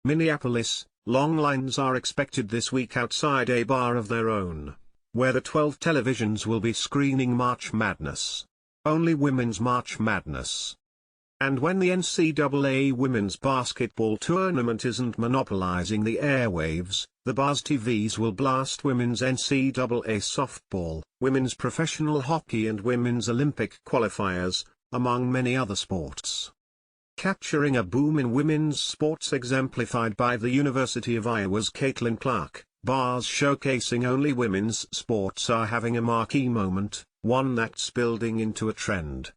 Minneapolis, long lines are expected this week outside a bar of their own, where the 12 televisions will be screening March Madness. Only women's March Madness. And when the NCAA Women's Basketball Tournament isn't monopolizing the airwaves, the bars TVs will blast women's NCAA softball, women's professional hockey and women's Olympic qualifiers, among many other sports. Capturing a boom in women's sports exemplified by the University of Iowa's Caitlin Clark, bars showcasing only women's sports are having a marquee moment, one that's building into a trend.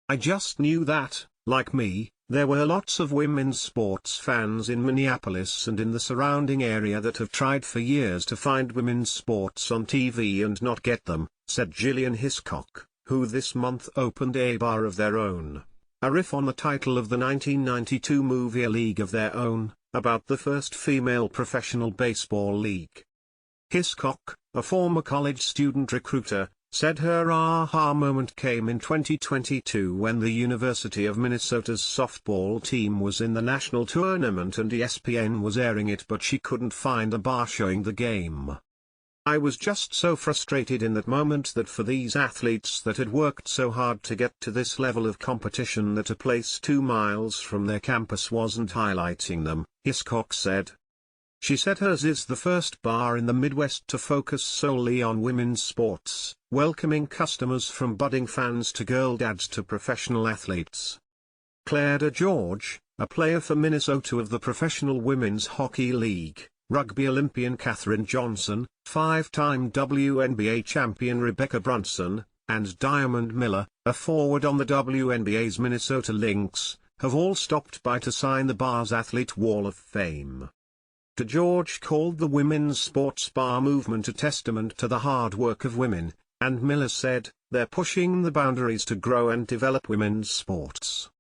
I just knew that, like me, there were lots of women's sports fans in Minneapolis and in the surrounding area that have tried for years to find women's sports on TV and not get them, said Gillian Hiscock, who this month opened a bar of their own. A riff on the title of the 1992 movie A League of Their Own, about the first female professional baseball league. Hiscock, a former college student recruiter, said her aha moment came in 2022 when the University of Minnesota's softball team was in the national tournament and ESPN was airing it, but she couldn't find a bar showing the game. I was just so frustrated in that moment that for these athletes that had worked so hard to get to this level of competition that a place 2 miles from their campus wasn't highlighting them, Hiscock said. She said hers is the first bar in the Midwest to focus solely on women's sports, welcoming customers from budding fans to girl dads to professional athletes. Claire DeGeorge, a player for Minnesota of the Professional Women's Hockey League, Rugby Olympian Katherine Johnson, 5-time WNBA champion Rebecca Brunson, and Diamond Miller, a forward on the WNBA's Minnesota Lynx, have all stopped by to sign the bar's Athlete Wall of Fame. DeGeorge called the women's sports bar movement a testament to the hard work of women, and Miller said, "They're pushing the boundaries to grow and develop women's sports."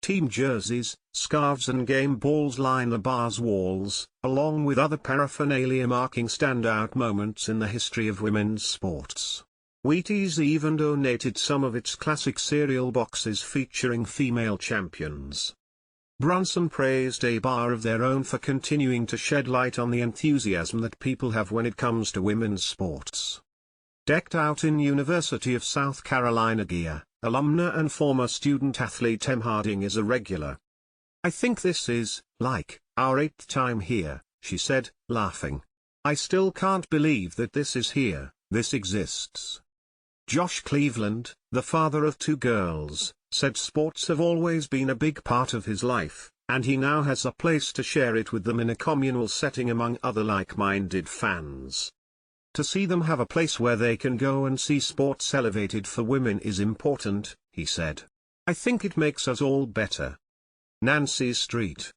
Team jerseys, scarves and game balls line the bar's walls, along with other paraphernalia marking standout moments in the history of women's sports. Wheaties even donated some of its classic cereal boxes featuring female champions. Brunson praised a bar of their own for continuing to shed light on the enthusiasm that people have when it comes to women's sports. Decked out in University of South Carolina gear, alumna and former student athlete Em Harding is a regular. "I think this is, like, our 8th time here," she said, laughing. "I still can't believe that this is here, this exists." Josh Cleveland, the father of 2 girls, said sports have always been a big part of his life, and he now has a place to share it with them in a communal setting among other like-minded fans. To see them have a place where they can go and see sports elevated for women is important, he said. "I think it makes us all better." Nancy Street,